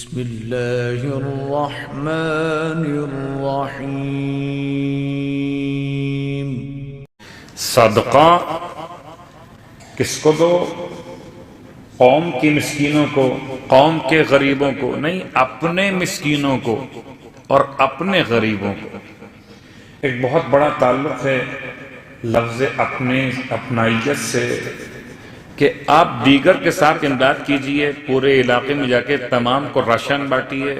بسم اللہ الرحمن الرحیم۔ صدقہ کس کو دو؟ قوم کی مسکینوں کو، قوم کے غریبوں کو نہیں، اپنے مسکینوں کو اور اپنے غریبوں کو۔ ایک بہت بڑا تعلق ہے لفظ اپنے، اپنائیت سے، کہ آپ دیگر کے ساتھ امداد کیجئے، پورے علاقے میں جا کے تمام کو راشن بانٹیے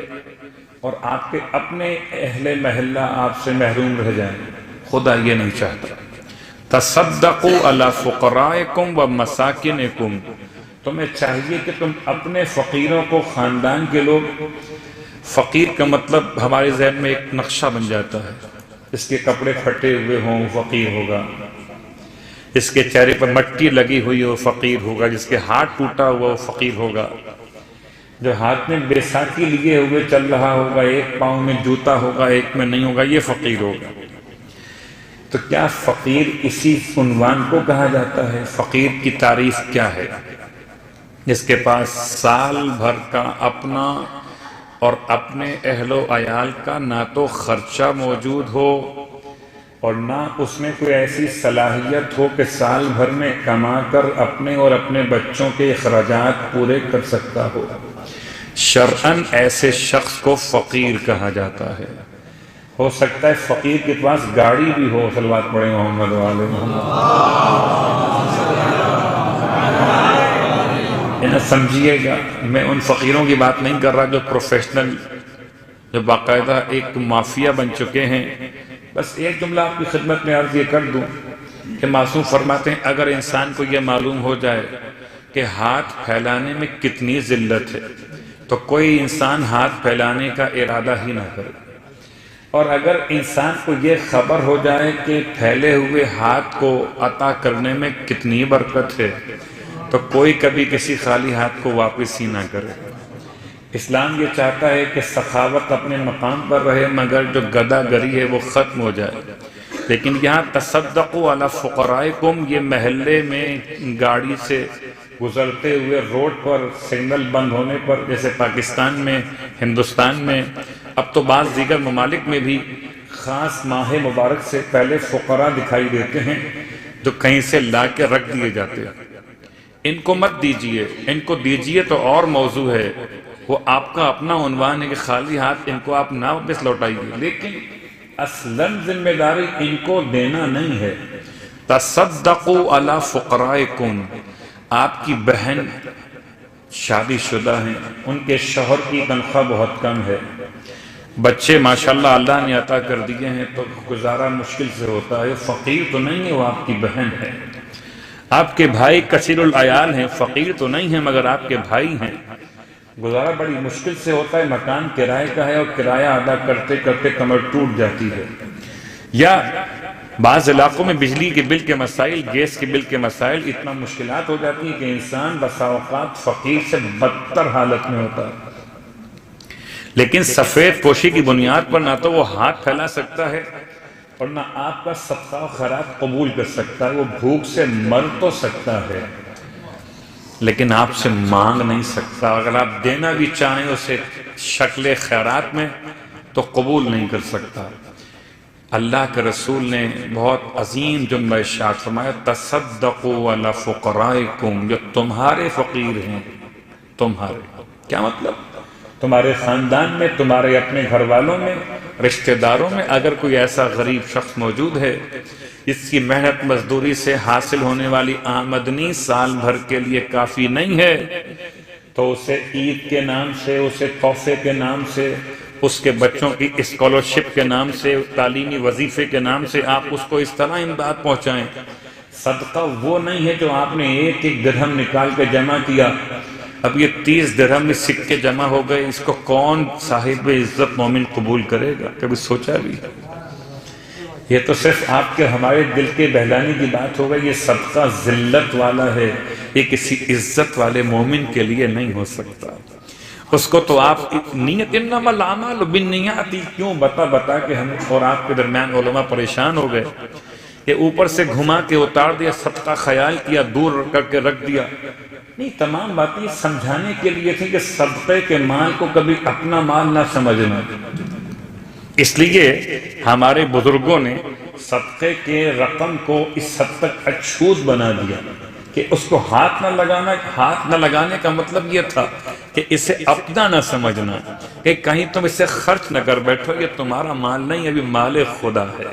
اور آپ کے اپنے اہل محلہ آپ سے محروم رہ جائیں۔ خدا یہ نہیں چاہتا۔ تصدقوا علی فقرائکم و مساکنکم، تمہیں چاہیے کہ تم اپنے فقیروں کو، خاندان کے لوگ، فقیر کا مطلب ہمارے ذہن میں ایک نقشہ بن جاتا ہے، اس کے کپڑے پھٹے ہوئے ہوں فقیر ہوگا، اس کے چہرے پر مٹی لگی ہوئی ہو فقیر ہوگا، جس کے ہاتھ ٹوٹا ہوا وہ فقیر ہوگا، جو ہاتھ میں بیساکھی لیے ہوئے چل رہا ہوگا، ایک پاؤں میں جوتا ہوگا ایک میں نہیں ہوگا، یہ فقیر ہوگا۔ تو کیا فقیر اسی عنوان کو کہا جاتا ہے؟ فقیر کی تعریف کیا ہے؟ جس کے پاس سال بھر کا اپنا اور اپنے اہل و عیال کا نہ تو خرچہ موجود ہو اور نہ اس میں کوئی ایسی صلاحیت ہو کہ سال بھر میں کما کر اپنے اور اپنے بچوں کے اخراجات پورے کر سکتا ہو، شرعاً ایسے شخص کو فقیر کہا جاتا ہے۔ ہو سکتا ہے فقیر کے پاس گاڑی بھی ہو، صلوات پڑھیں محمد والے محمد۔ سمجھیے گا، میں ان فقیروں کی بات نہیں کر رہا جو پروفیشنل، جو باقاعدہ ایک مافیا بن چکے ہیں۔ بس ایک جملہ آپ کی خدمت میں عرض یہ کر دوں کہ معصوم فرماتے ہیں اگر انسان کو یہ معلوم ہو جائے کہ ہاتھ پھیلانے میں کتنی ذلت ہے تو کوئی انسان ہاتھ پھیلانے کا ارادہ ہی نہ کرے، اور اگر انسان کو یہ خبر ہو جائے کہ پھیلے ہوئے ہاتھ کو عطا کرنے میں کتنی برکت ہے تو کوئی کبھی کسی خالی ہاتھ کو واپس ہی نہ کرے۔ اسلام یہ چاہتا ہے کہ سخاوت اپنے مقام پر رہے مگر جو گدہ گری ہے وہ ختم ہو جائے۔ لیکن یہاں تصدقوا علی فقرائکم، یہ محلے میں گاڑی سے گزرتے ہوئے روڈ پر سگنل بند ہونے پر، جیسے پاکستان میں، ہندوستان میں، اب تو بعض دیگر ممالک میں بھی خاص ماہ مبارک سے پہلے فقراء دکھائی دیتے ہیں جو کہیں سے لا کے رکھ دیے جاتے ہیں۔ ان کو مت دیجئے، ان کو دیجئے تو اور موضوع ہے، وہ آپ کا اپنا عنوان ہے کہ خالی ہاتھ ان کو آپ نہ واپس لوٹائیے، لیکن اصلاً ذمہ داری ان کو دینا نہیں ہے۔ تصدقوا علی فقرائکم، آپ کی بہن شادی شدہ ہیں، ان کے شوہر کی تنخواہ بہت کم ہے، بچے ماشاءاللہ اللہ نے عطا کر دیے ہیں تو گزارا مشکل سے ہوتا ہے، فقیر تو نہیں ہے، وہ آپ کی بہن ہے۔ آپ کے بھائی کثیر العیال ہیں، فقیر تو نہیں ہیں مگر آپ کے بھائی ہیں، گزارا بڑی مشکل سے ہوتا ہے، مکان کرائے کا ہے اور کرایہ ادا کرتے کرتے کمر ٹوٹ جاتی ہے۔ یا بعض علاقوں میں بجلی کے بل کے مسائل، گیس کے بل کے مسائل، اتنا مشکلات ہو جاتی ہیں کہ انسان بسا اوقات فقیر سے بدتر حالت میں ہوتا ہے، لیکن سفید پوشی کی بنیاد پر نہ تو وہ ہاتھ پھیلا سکتا ہے اور نہ آپ کا صدقہ و خیرات قبول کر سکتا ہے۔ وہ بھوک سے مر تو سکتا ہے لیکن آپ سے مانگ نہیں سکتا، اگر آپ دینا بھی چاہیں اسے شکل خیرات میں تو قبول نہیں کر سکتا۔ اللہ کے رسول نے بہت عظیم جملہ ارشاد فرمایا، تصدقوا علی فقرائکم، جو تمہارے فقیر ہیں، تمہارے، کیا مطلب؟ تمہارے خاندان میں، تمہارے اپنے گھر والوں میں، رشتہ داروں میں اگر کوئی ایسا غریب شخص موجود ہے جس کی محنت مزدوری سے حاصل ہونے والی آمدنی سال بھر کے لیے کافی نہیں ہے تو اسے عید کے نام سے، اسے تحفے کے نام سے، اس کے بچوں کی اسکالرشپ کے نام سے، تعلیمی وظیفے کے نام سے آپ اس کو اس طرح امداد پہنچائیں۔ صدقہ وہ نہیں ہے جو آپ نے ایک ایک درہم نکال کے جمع کیا، اب یہ 30 درہم میں سکے جمع ہو گئے، اس کو کون صاحب عزت مومن قبول کرے گا؟ کبھی سوچا بھی؟ یہ تو صرف آپ کے ہمارے دل کے بہلانے کی بات ہوگا، یہ صدقہ ذلت والا ہے، یہ کسی عزت والے مومن کے لیے نہیں ہو سکتا۔ اس کو تو آپ نیت، انما الاعمال بالنیات، کیوں بتا کے ہم اور آپ کے درمیان علماء پریشان ہو گئے کہ اوپر سے گھما کے اتار دیا، صدقہ خیال کیا، دور کر کے رکھ دیا، نہیں، تمام باتیں سمجھانے کے لیے تھی کہ صدقے کے مال کو کبھی اپنا مال نہ سمجھنا۔ اس لیے ہمارے بزرگوں نے صدقے کے رقم کو اس حد تک اچھوت بنا دیا کہ اس کو ہاتھ نہ لگانے کا مطلب یہ تھا کہ اسے اپنا نہ سمجھنا، کہ کہیں تم اسے خرچ نہ کر بیٹھو، یہ تمہارا مال نہیں، ابھی مال خدا ہے۔